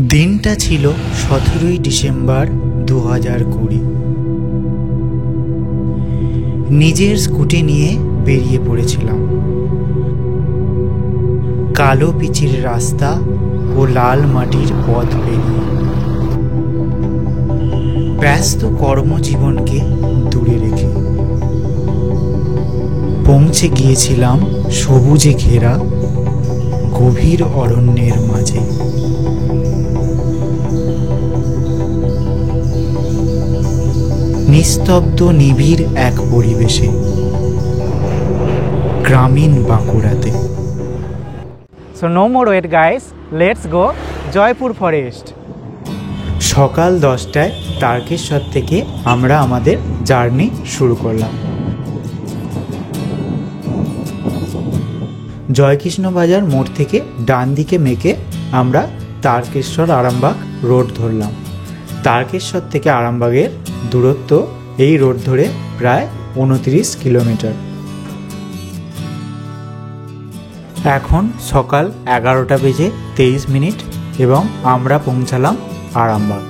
দিনটা ছিল 17ই ডিসেম্বর 2020। নিজের স্কুটি নিয়ে বেরিয়ে পড়েছিলাম। কালো পিচের রাস্তা ও লাল মাটির পথ পেরিয়ে ব্যস্ত কর্মজীবনকে দূরে রেখে পৌঁছে গিয়েছিলাম সবুজে ঘেরা গভীর অরণ্যের মাঝে। নিস্তব্ধ নিবিড় এক পরিবেশে, গ্রামীণ বাঁকুড়াতে। So no more wait guys, let's go Jaipur forest. সকাল 10টায় তারকেশ্বর থেকে আমরা আমাদের জার্নি শুরু করলাম। জয়কৃষ্ণ বাজার মোড় থেকে ডান দিকে মেকে আমরা তারকেশ্বর আরামবাগ রোড ধরলাম। তারকেশ্বর থেকে আরামবাগের দূরত্ব এই রোড ধরে প্রায় 29 কিলোমিটার। এখন সকাল 11টা বেজে 23 মিনিট এবং আমরা পৌঁছালাম আরামবাগ।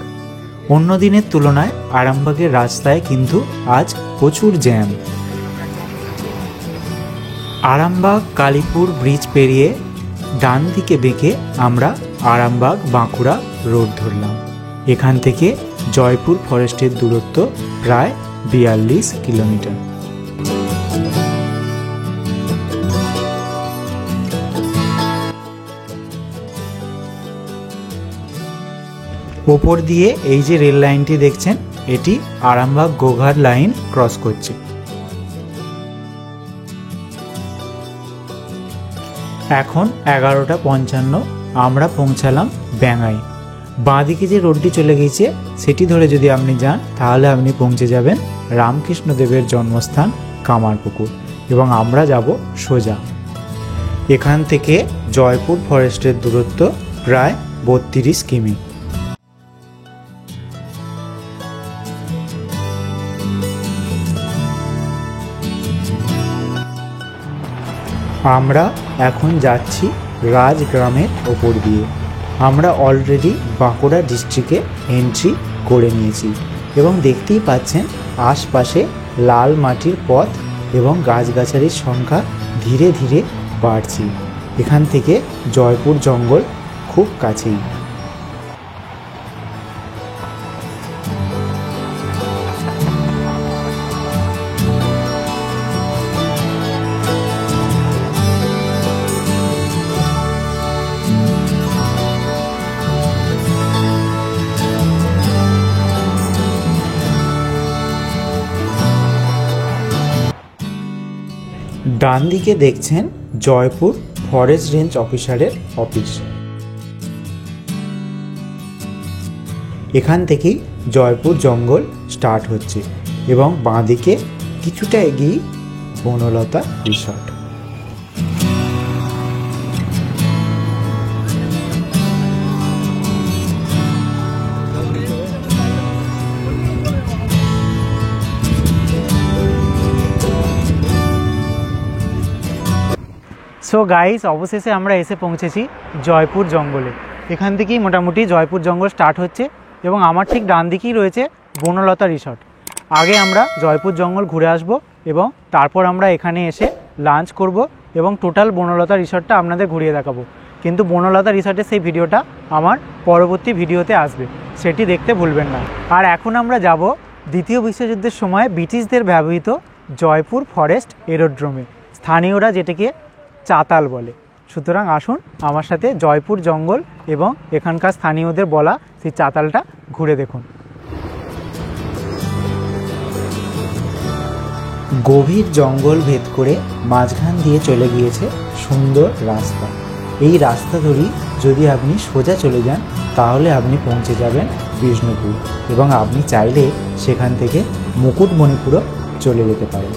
অন্য দিনের তুলনায় আরামবাগের রাস্তায় কিন্তু আজ প্রচুর জ্যাম। আরামবাগ কালীপুর ব্রিজ পেরিয়ে ডান দিকে বেঁকে আমরা আরামবাগ বাঁকুড়া রোড ধরলাম। এখান থেকে জয়পুর ফরেস্টের দূরত্ব প্রায় 42 কিলোমিটার। ওপর দিয়ে এই যে রেল লাইনটি দেখছেন, এটি আরামবাগ গোঘাট লাইন ক্রস করছে। এখন 11:55 আমরা পৌঁছালাম ব্যাঙ্গাই। বাঁদিকে যে রোডটি চলে গিয়েছে সেটি ধরে যদি আপনি যান তাহলে আপনি পৌঁছে যাবেন রামকৃষ্ণদেবের জন্মস্থান কামারপুকুর এবং আমরা যাব সোজা। এখান থেকে জয়পুর ফরেস্টের দূরত্ব প্রায় 32 কিমি। আমরা এখন যাচ্ছি রাজগ্রামের ওপর দিয়ে। আমরা অলরেডি বাঁকুড়া ডিস্ট্রিক্টে এন্ট্রি করে নিয়েছি এবং দেখতেই পাচ্ছেন আশপাশে লাল মাটির পথ এবং গাছগাছালির সংখ্যা ধীরে ধীরে বাড়ছে। এখান থেকে জয়পুর জঙ্গল খুব কাছেই। ডান দিকে দেখছেন জয়পুর ফরেস্ট রেঞ্জ অফিসারের অফিস। এখান থেকেই জয়পুর জঙ্গল স্টার্ট হচ্ছে এবং বাঁ দিকে কিছুটা এগিয়ে বনলতা রিসর্ট। সো গাইস, অবশেষে আমরা এসে পৌঁছেছি জয়পুর জঙ্গলে। এখান থেকেই মোটামুটি জয়পুর জঙ্গল স্টার্ট হচ্ছে এবং আমার ঠিক ডান দিকেই রয়েছে বনলতা রিসর্ট। আগে আমরা জয়পুর জঙ্গল ঘুরে আসব এবং তারপর আমরা এখানে এসে লাঞ্চ করব এবং টোটাল বনলতা রিসর্টটা আপনাদের ঘুরিয়ে দেখাবো। কিন্তু বনলতা রিসর্টের সেই ভিডিওটা আমার পরবর্তী ভিডিওতে আসবে, সেটি দেখতে ভুলবেন না। আর এখন আমরা যাব দ্বিতীয় বিশ্বযুদ্ধের সময় ব্রিটিশদের ব্যবহৃত জয়পুর ফরেস্ট এরোড্রোমে, স্থানীয়রা যেটাকে চাতাল বলে। সুতরাং আসুন আমার সাথে জয়পুর জঙ্গল এবং এখানকার স্থানীয়দের বলা সেই চাতালটা ঘুরে দেখুন। গভীর জঙ্গল ভেদ করে মাঝখান দিয়ে চলে গিয়েছে সুন্দর রাস্তা। এই রাস্তা ধরেই যদি আপনি সোজা চলে যান তাহলে আপনি পৌঁছে যাবেন বিষ্ণুপুর এবং আপনি চাইলে সেখান থেকে মুকুটমণিপুরও চলে যেতে পারেন।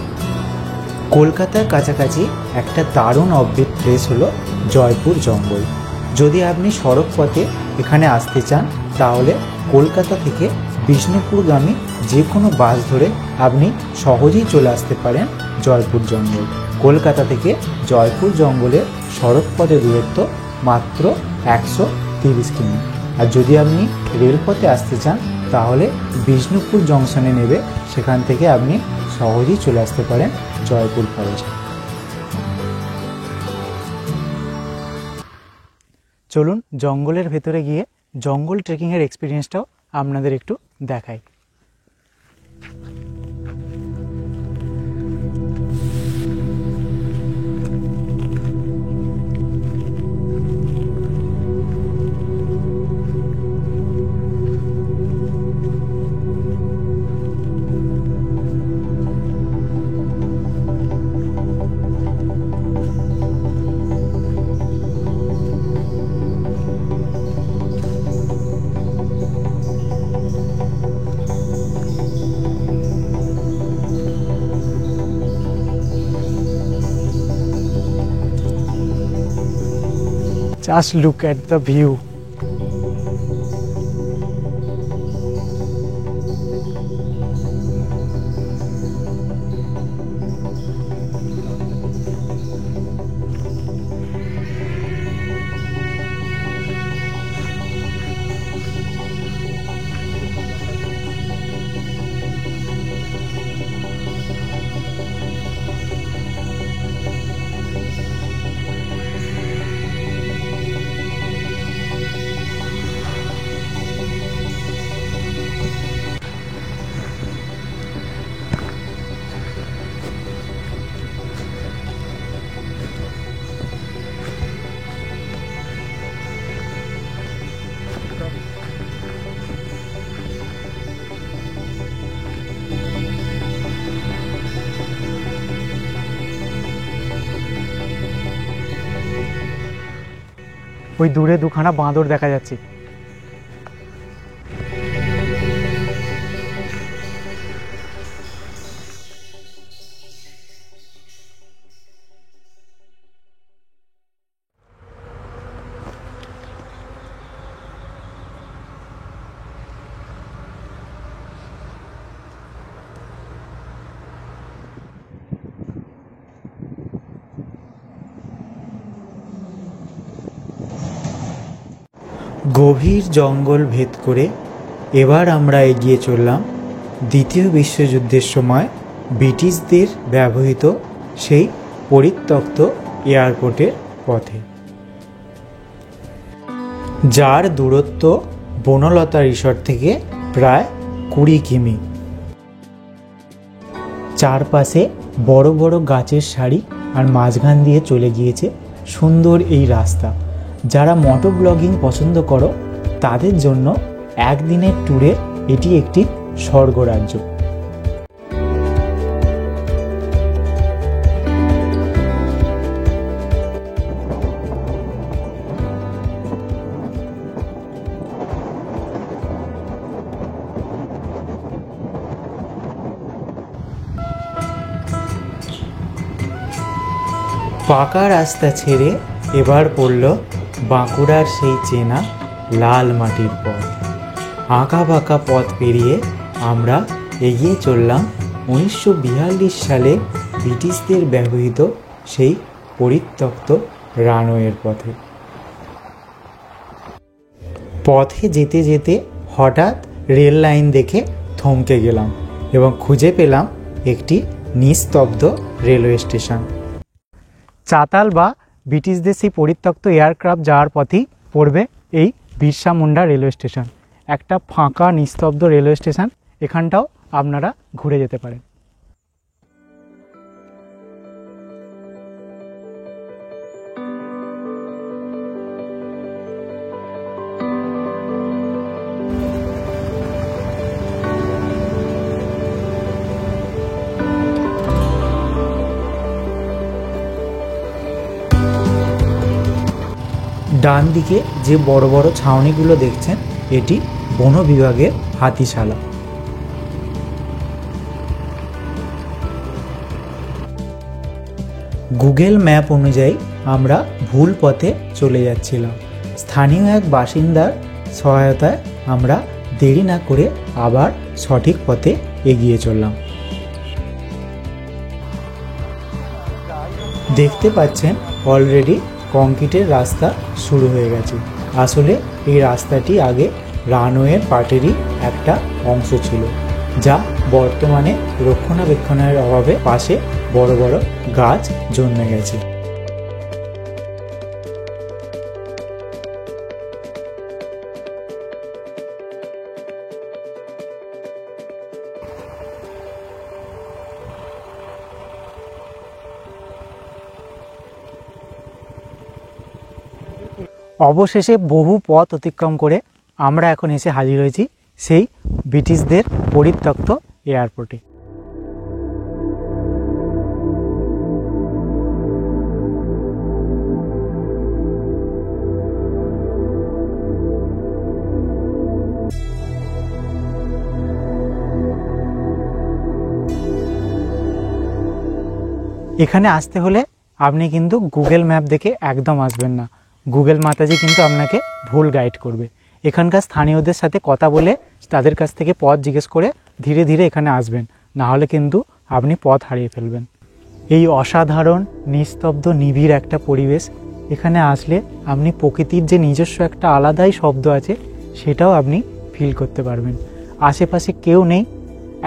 কলকাতার কাছাকাছি একটা দারুণ অফবিট প্লেস হলো জয়পুর জঙ্গল। যদি আপনি সড়ক পথে এখানে আসতে চান তাহলে কলকাতা থেকে বিষ্ণুপুরগামী যে কোনো বাস ধরে আপনি সহজেই চলে আসতে পারেন জয়পুর জঙ্গল। কলকাতা থেকে জয়পুর জঙ্গলের সড়ক পথের দূরত্ব মাত্র 130 কিমি। আর যদি আপনি রেলপথে আসতে চান তাহলে বিষ্ণুপুর জংশনে নেবে, সেখান থেকে আপনি সহজেই চলে আসতে পারেন জয়পুর ফরেস্ট। চলুন জঙ্গলের ভেতরে গিয়ে জঙ্গল ট্রেকিংয়ের এক্সপিরিয়েন্সটাও আপনাদের একটু দেখাই। Just look at the view. ওই দূরে দুখানা বাঁদর দেখা যাচ্ছে। গভীর জঙ্গল ভেদ করে এবার আমরা এগিয়ে চললাম দ্বিতীয় বিশ্বযুদ্ধের সময় ব্রিটিশদের ব্যবহৃত সেই পরিত্যক্ত এয়ারপোর্টের পথে, যার দূরত্ব বনলতা রিসর্ট থেকে প্রায় 20 কিমি। চারপাশে বড় বড় গাছের সারি আর মাঝখান দিয়ে চলে গিয়েছে সুন্দর এই রাস্তা। যারা মোটো ব্লগিং পছন্দ করো তাদের জন্য একদিনের ট্যুরে এটি একটি স্বর্গরাজ্য। পাকা রাস্তা ছেড়ে এবার পড়ল বাঁকুড়ার সেই চেনা লাল মাটির পথ। আঁকা বাঁকা পথ পেরিয়ে আমরা এগিয়ে চললাম 1942 সালে ব্রিটিশদের ব্যবহৃত সেই পরিত্যক্ত রানওয়ের পথে। পথে যেতে যেতে হঠাৎ রেল লাইন দেখে থমকে গেলাম এবং খুঁজে পেলাম একটি নিস্তব্ধ রেলওয়ে স্টেশন। চাতাল বা ব্রিটিশদের সেই পরিত্যক্ত এয়ারক্রাফট যাওয়ার পথেই পড়বে এই বিরসা মুন্ডা রেলওয়ে স্টেশন। একটা ফাঁকা নিস্তব্ধ রেলওয়ে স্টেশন, এখানটাও আপনারা ঘুরে যেতে পারেন। ডান দিকে যে বড় বড় ছাউনিগুলো দেখছেন এটি বন বিভাগের হাতিশালা। গুগল ম্যাপ অনুযায়ী আমরা ভুল পথে চলে যাচ্ছিলাম। স্থানীয় এক বাসিন্দার সহায়তায় আমরা দেরি না করে আবার সঠিক পথে এগিয়ে চললাম। দেখতে পাচ্ছেন অলরেডি কংক্রিটের রাস্তা শুরু হয়ে গেছে। আসলে এই রাস্তাটি আগে রানওয়ের পার্টেরই একটা অংশ ছিল, যা বর্তমানে রক্ষণাবেক্ষণের অভাবে পাশে বড় বড় গাছ জন্মে গেছে। অবশেষে বহু পথ অতিক্রম করে আমরা এখন এসে হাজির হয়েছি সেই ব্রিটিশদের পরিত্যক্ত এয়ারপোর্টে। এখানে আসতে হলে আপনি কিন্তু গুগল ম্যাপ দেখে একদম আসবেন না। গুগল মাতাজি কিন্তু আপনাকে ভুল গাইড করবে। এখানকার স্থানীয়দের সাথে কথা বলে তাদের কাছ থেকে পথ জিজ্ঞেস করে ধীরে ধীরে এখানে আসবেন, না হলে কিন্তু আপনি পথ হারিয়ে ফেলবেন। এই অসাধারণ নিস্তব্ধ নিবিড় একটা পরিবেশ, এখানে আসলে আপনি প্রকৃতির যে নিজস্ব একটা আলাদাই শব্দ আছে সেটাও আপনি ফিল করতে পারবেন। আশেপাশে কেউ নেই,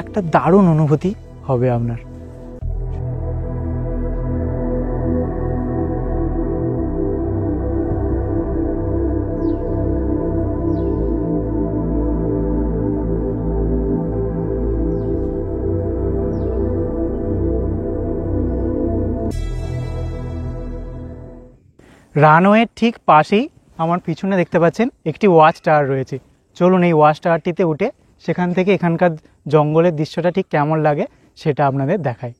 একটা দারুণ অনুভূতি হবে আপনার। রানওয়ের ঠিক পাশেই আমার পিছনে দেখতে পাচ্ছেন একটি ওয়াচ টাওয়ার রয়েছে। চলুন এই ওয়াচ টাওয়ারটিতে উঠে সেখান থেকে এখানকার জঙ্গলের দৃশ্যটা ঠিক কেমন লাগে সেটা আপনাদের দেখাই।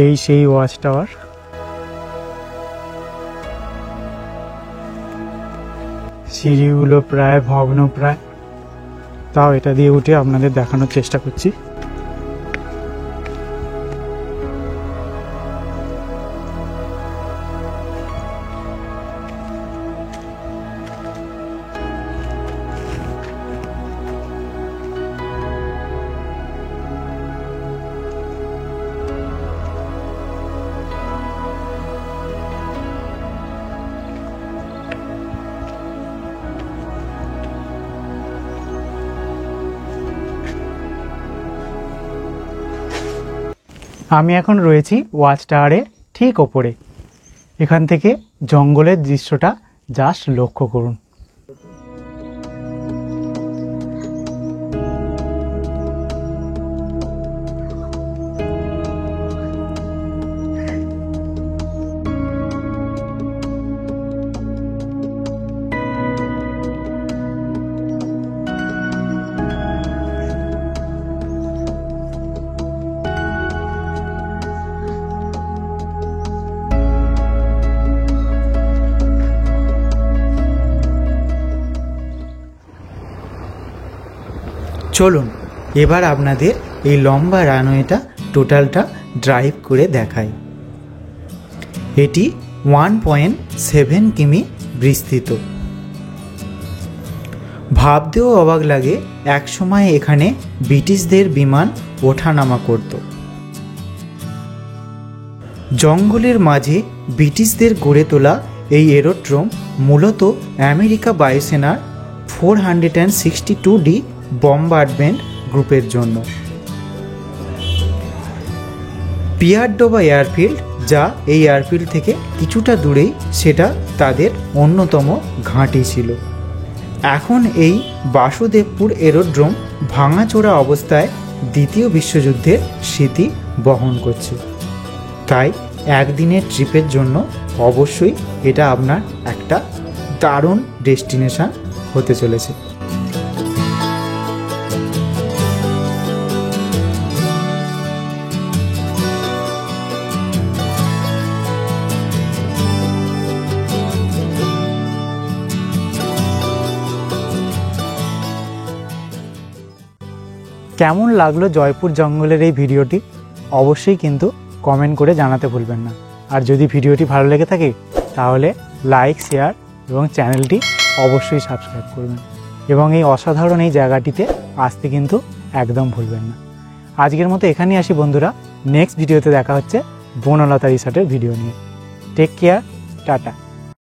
এই সেই ওয়াচ টাওয়ার। সিঁড়িগুলো প্রায় ভগ্নপ্রায়, তাও এটা দিয়ে উঠে আপনাদের দেখানোর চেষ্টা করছি। আমি এখন রয়েছি ওয়াচ টাওয়ারের ঠিক ওপরে। এখান থেকে জঙ্গলের দৃশ্যটা জাস্ট লক্ষ্য করুন। চলুন এবার আপনাদের এই লম্বা রানওয়েটা টোটালটা ড্রাইভ করে দেখাই। এটি 1.7 কিমি বিস্তৃত। ভাবতেও অবাক লাগে একসময় এখানে ব্রিটিশদের বিমান ওঠানামা করত। জঙ্গলের মাঝে ব্রিটিশদের গড়ে তোলা এই এরোড্রোম মূলত আমেরিকা বায়ুসেনার 462D বম্বার্ডমেন্ট গ্রুপের জন্য। পিয়ারডোবা এয়ারফিল্ড, যা এই এয়ারফিল্ড থেকে কিছুটা দূরেই, সেটা তাদের অন্যতম ঘাঁটি ছিল। এখন এই বাসুদেবপুর এরোড্রোম ভাঙাচোরা অবস্থায় দ্বিতীয় বিশ্বযুদ্ধের স্মৃতি বহন করছে। তাই একদিনের ট্রিপের জন্য অবশ্যই এটা আপনার একটা দারুণ ডেস্টিনেশন হতে চলেছে। কেমন লাগলো জয়পুর জঙ্গলের এই ভিডিওটি অবশ্যই কিন্তু কমেন্ট করে জানাতে ভুলবেন না। আর যদি ভিডিওটি ভালো লেগে থাকে তাহলে লাইক, শেয়ার এবং চ্যানেলটি অবশ্যই সাবস্ক্রাইব করবেন। এবং এই অসাধারণ এই জায়গাটিতে আসতে কিন্তু একদম ভুলবেন না। আজকের মতো এখানেই আসি বন্ধুরা, নেক্সট ভিডিওতে দেখা হচ্ছে বনলতা রিসর্টের ভিডিও নিয়ে। Take care, tata.